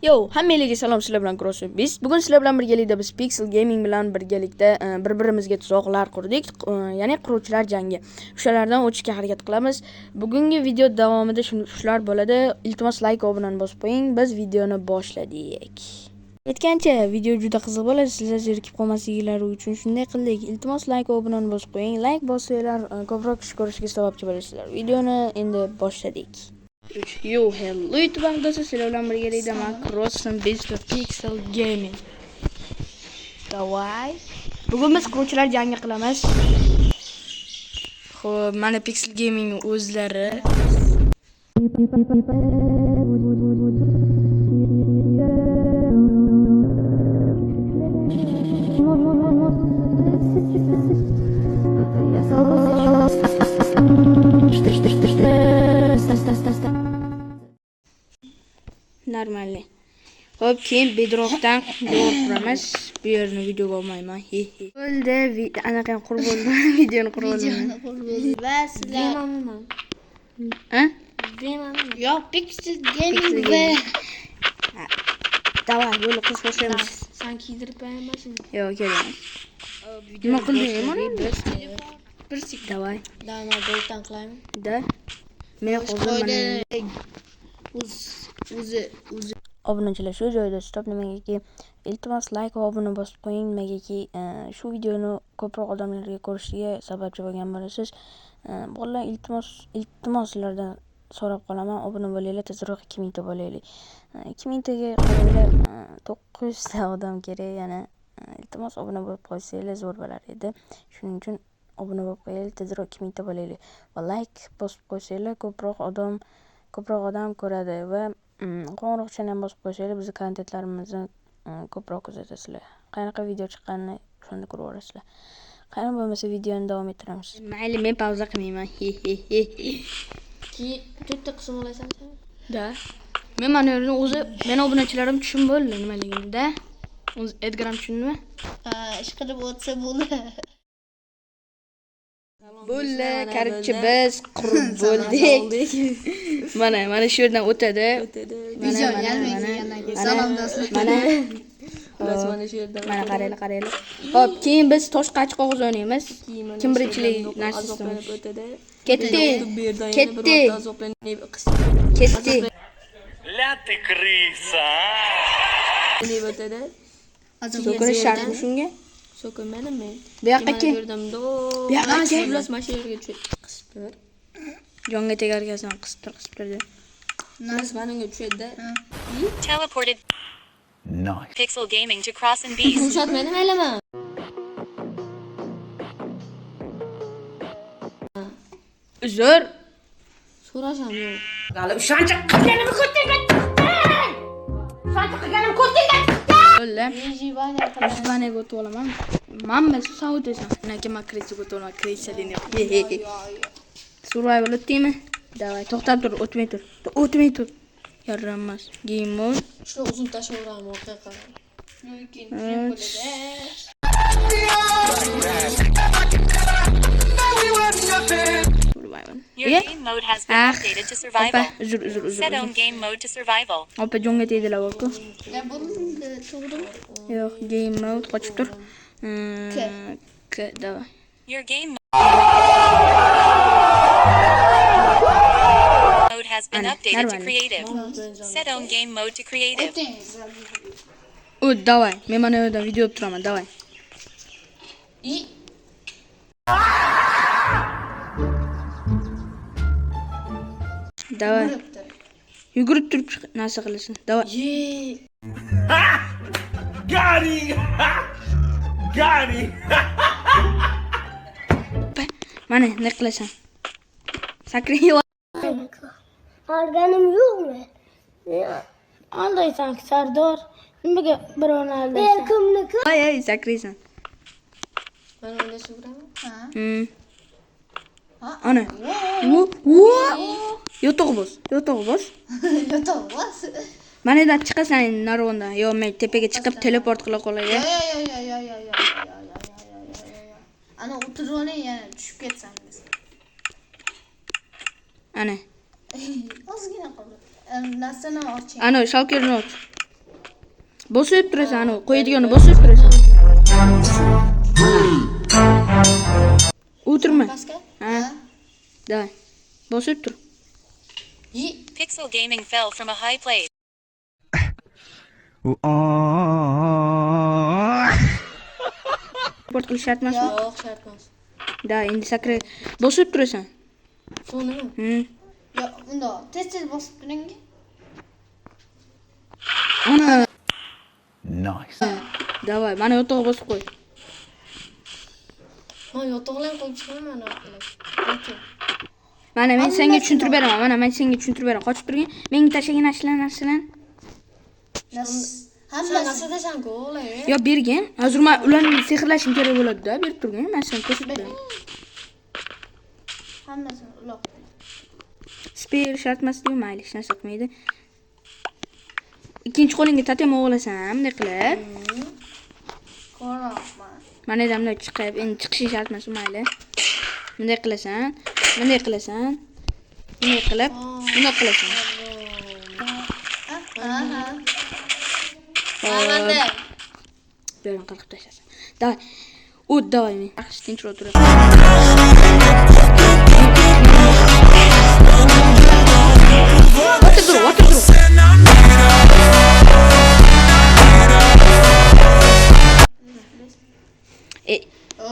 Yo, hammalarga salom, sizlar bilan Crossing Biz. Bugun sizlar bilan birgalikda biz Pixel Gaming bilan birgalikda bir-birimizga tuzoqlar qurdik, ya'ni quruvchilar jangi. O'shalardan o'tishga harakat qilamiz. Bugungi video davomida shular bo'ladi. Iltimos like va obunani bosib qo'ying. Biz videoni boshladik. Aytgancha, video juda qiziq bo'ladi. Sizlar zerikib qolmasligingiz uchun shunday qildik. Iltimos like va obunani bosib qo'ying. Like bossanglar ko'proq kishi ko'rishiga sababchi bo'lasizlar. Videoni endi boshladik. Yo, hello YouTube do'stlar, sizlar bilan birgalikda men Crossing Biz va Pixel Gaming. Davay. Bugun biz quruvchilar jangi qilamiz. Xo'p, mana Pixel Gaming o'zlari. Normalniy. Hop, keyin bedrockdan devor quramiz. Bu yerni videoga olmayman. Bo'ldi, anaqa qurib bo'ldi. Videoni qurib bo'ldi. Va sizlar Ha? yo'q, Pixel Gaming va Davay, yo'l qilib boshlaymiz. sen kiydirib qo'ymasin. Yo'q, kerak. Nima qilding, mana? Bir sik davay. Dana bo'ltan qilaymi? Da. Meni hozir o'zi obunachilar shu joyda stop nimagaki iltimos like va obuna bosib qo'ying, nimagaki shu videoni ko'proq odamlarga ko'rishiga sababchi bo'lgan bo'lasiz. Bolalar iltimoslardan so'rab qolaman, obuna bo'linglar, tezroq 2000 ta bo'laylik. 2000 taga qaranglar, 900 ta odam kerak, yana iltimos obuna bo'lib qo'ysanglar zo'r bo'lar edi. Shuning uchun obuna bo'lib qo'yaylik, tezroq 2000 ta bo'laylik. Va like bosib qo'ysanglar ko'proq odam ko'radi va qo'ng'iroqchani ham bosib qo'ysanglar bizni kontentlarimizni ko'proq kuzatasizlar. Qanaqa video chiqqanini shunda ko'rib olasizlar. Qani bo'lmasa videoni davom ettiramiz. Mayli, men pauza qilmayman. keyin to'rtta qism olasan sen. Da. Men mana yerni o'zi men obunachilarim tushun bo'ldi nimaligini-da. O'zi Edgaram tushundimi? Ish qilib o'tsa bo'ldi. Bo'ldi, qaribchi biz qurib bo'ldik. Mana shu yerdan o'tadi. Salom do'stlar. Mana shu yerdan. Mana qaranglar. Hop, keyin biz tosh qachi qog'oz o'ynaymiz. Kim birinchilik narsasini o'tadi. Ketdi. La ты крыса! Ne o'tadi? So'kirish shartmi shunga? So'kilmadim men. Bu yoqqa kel. Bu yoqqa kel. Plus mashinaga qisib tur. Jonga tegarkasan qisib turdi. Plus menga tushadi. Teleported Nice. Pixel Gaming to Crossing Biz. Ko'rsatmadim aylaman. Uzr. So'rasham yo'q. Bo'ldi. Ispaniyaga o'tib olaman. Mamma Saudisan. Naka makritsiga o'tib olaman. Kritsalining. Survival o'tdingmi? Davay, to'xtab tur, o'tmay tur. Yaramas. Game mode. Shu uzun tashavraman orqaga. Survival. Your game mode has been updated to survival. Set own game mode to survival. Opa jonga tegdilar o'ku. Ya bo'ldi, to'g'ri. Yo'q, game mode qochib tur. K davay. Your game mode has been updated to creative. Set own game mode to creative. Davay. Men mana yerda video olib turaman, davay. Davay. Yugurib turib narsa qilasan. Davay. Gary! Mana ne qilasan? Sakriy. Olganim yo'qmi? Aldaysan Sardor. Nimaga birovni aldaysan? Kimniki? Ay, sakriysan. Men o'ylashib turaman. Ana. Yo'toq bos. Yo'q, Mana yerdan chiqasan narvondan. Yo, men tepaga chiqib teleport qila qolay. yo. Ana o'tirib oling, yana tushib ketsangiz. Ana. Ozgina qoldi. Narsani oching. Ana, shalkerni och. Bosib turasan, u qo'yadiganni bosib turasan. O'tirma. Pastga? Ha. Davay. Bosib tur. Yi. Pixel Gaming fell from a high place. Sport qilish shart emasmi? Yo'q, shart emas. Da, endi sakra. Bosib turasan. Shu nima? Yo'q, unda tez bosib turing. Ana. Nice. Davay, mana yo'tog'i bosib qo'y. Ha, yo'toqlarni qo'yib chiqaman mana. Mana men senga tushuntirib beraman. Mana men senga tushuntirib beraman. Qochib turgin. Menga tashlagan narsalarni Hamma narsa tashanku, o'g'lim. yo bergin. Hozir men ularni sehrlashim kerak bo'ladi-da. Berib turgin. Men seni ko'rsatib beraman. Hammasini uloq. Spare shart emas-ku, mayli, hech narsa qilmaydi. Ikkinchi qo'lingga totem o'g'lasan, bunday qilib. Ko'raman. Mana damda chiqib, endi chiqishi shart emas, mayli. Bunday qilasan, bunday qilasan. Bunday qilib, bunday qilasan. Ha. Mana. Berim qirqib tashlasan. Davay. O't davay men. Yaxshi tinch o'tirib. O'tir tur.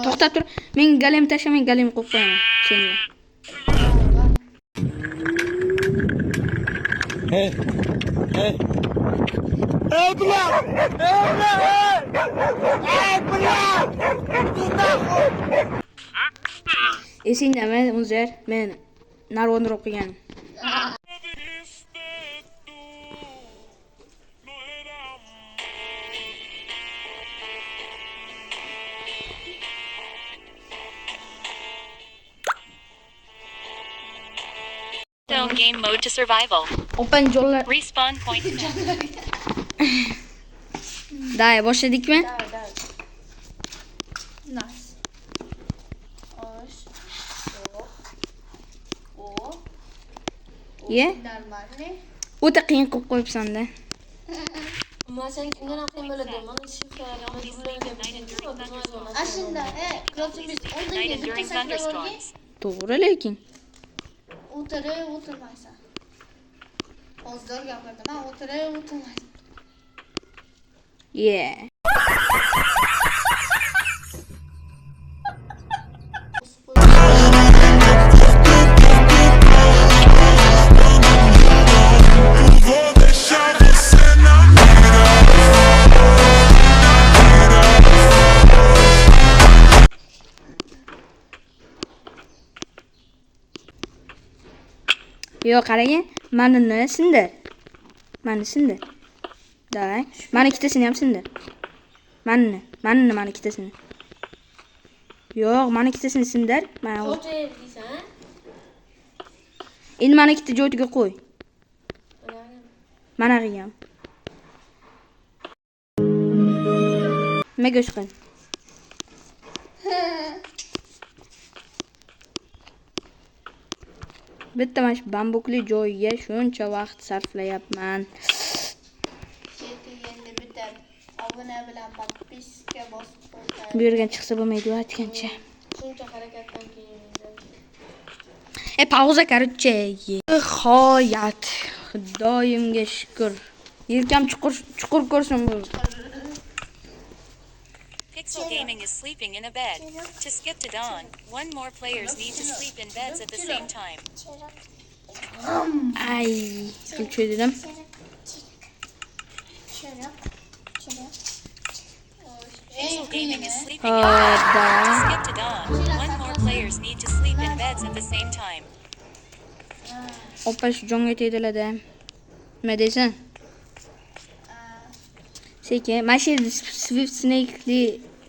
To'xta tur. Men galim tashamay, galim qo'yib qo'yaman senga. Esingdami, Unzer? Men narvonroq qilganim. Stone game mode to survival. Open joylar. Respawn point. Day, boshladikmi? Nice. Osh. Ye? Normalni. O'ta qiyin qilib qo'yibsan-da. Mana sen kimdan aqling bo'ladi? Mana shifralarga Ashunda, Klotimiz Night and during thunderstorms. To'g'ri, lekin o'tirmaysan. Hozir gapirdim. Men o'tirmaysan. yeah. Yo, qarang, manini sindir. Mani sindir. Davay. Mani ikkitasini ham sindir. Manini mani ikkitasini. Yo'q, mani ikkitasini sindir. Mana u. O'tiraysan. Endi mani ikkita joyga qo'y. Mana qilgan. Mega chiqin. Bitta mana shu bambukli joyga shuncha vaqt sarflayapman. Endi bitta obuna bilan podpiska bosib qo'ygan. Bu yerdan chiqsa bo'lmaydi, aytgancha. Shuncha harakatdan keyin. Pauza, короче. Nihoyat. Xudoyimga shukr. Yelkam chuqur ko'rsin bu. Pixel Gaming is sleeping in a bed. To skip to dawn, one more players need to sleep in beds at the same time. Ay, qilchoy dedim. Pixel Gaming is sleeping in a bed. To skip to dawn, one more players need to sleep in beds at the same time. Opa shu jonga tegdilar-da. Nima deysan? Sekin, mana shu Swift Snake'li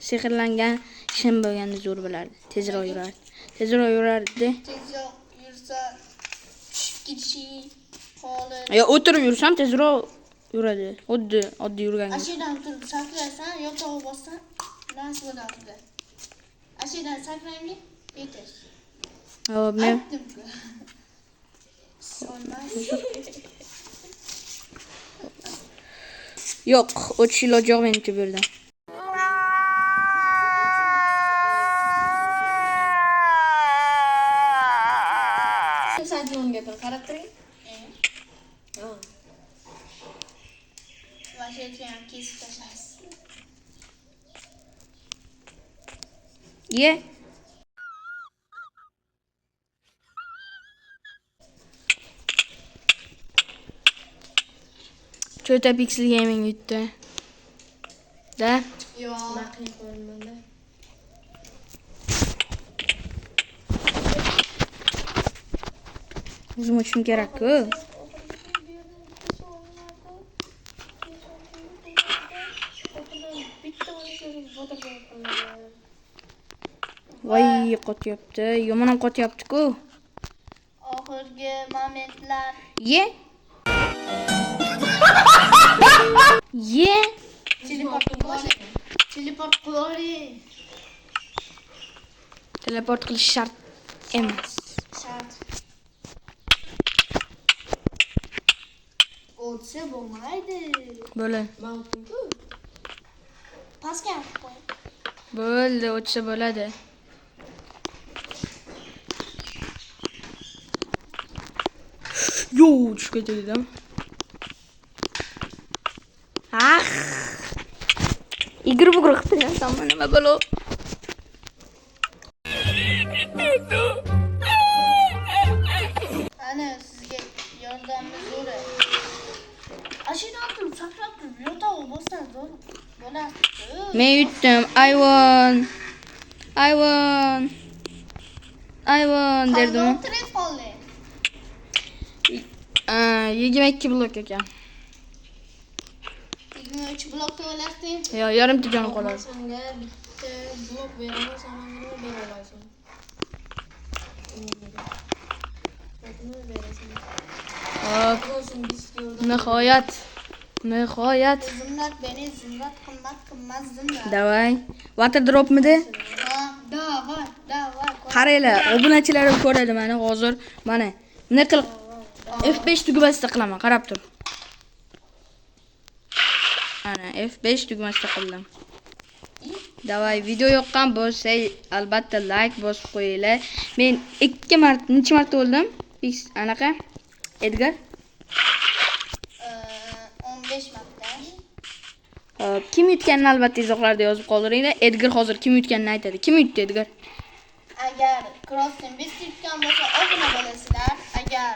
sehrlangan shim bo'lganda zo'r bo'lardi. Tezroq yurardi. Tezroq yursa tushib ketishi holi. Yo, o'tirib yursam tezroq yuradi. Oddiy yurganga. Ashidan turib sakraysan, yo'tog'i bossan, nas bo'ladi. Ashidan sakraymi? Yetish. Hop, men Yo'q, o'tish iloji yo'q menimcha bu yerda. Sajjonga tur, qarab turing. Vashiyatga ham kesib tashlaysiz. Ye. To'rtta Pixel Gaming yutdi. Da? Yo'q. Maqin qo'yilmadi. O'zim o'tishim kerak-ku. Voy, qotyapti. Yomon ham qotyapti-ku. Oxirgi momentlar. Ye. Ye. Teleport qilavering. Teleport qilish shart emas. Shart. O'tsa bo'lmaydi. Bo'ldi. Mavjudku. Pastga qo'y. Bo'ldi, o'tsa bo'ladi. Yo, tushib ketdim. Igr bugr qilib nima bo'lib? Ana sizga yordamimiz zo'r. Ashidan turib, sakrab turib, yo'tog'i bosdan zo'r bo'ladi. Men yutdim. I won derdim. Trend qoldi. 22 blok ekan. 23 blokda o'lasding. Yo, yarimta jon qoladi. Senga bitta blok beraman, sen menga bera olasan. Blokni berasan. Hop, Bo'lsin bizga yordam. nihoyat. Zimrat beni zimrat qimmat zimrat. Davay. Water dropmidi? Ha, davay. Qaranglar, obunachilar ko'radi meni hozir. Mana, nima qil F5 tugmasida qilaman, qarab tur. Ana, F5 tugmasida qildim. Davay, video yoqqan bo'lsa, albatta like bosib qo'yinglar. Men 2 marta, necha marta o'ldim? Anaqa? Edgar? 15 marta. Hop, kim yutganini albatta izohlarda yozib qoldiringlar. Edgar hozir kim yutganini aytadi. Kim yutdi Edgar? Agar Crossing Beast yutgan bo'lsa, obuna bo'lasizlar. Agar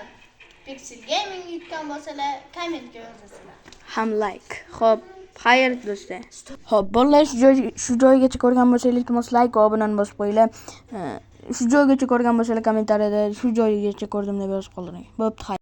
Pixel Gaming yutgan bo'lsalar, kommentga yozasizlar. Ham like. Hop, xayr do'stlar. Hop, bolalar shu joygacha ko'rgan bo'lsangiz, iltimos like va obunani bosib qo'yinglar. Shu joygacha ko'rgan bo'lsangiz, kommentariyada shu joygacha ko'rdim deb yozib qoldiring. Bo'pti.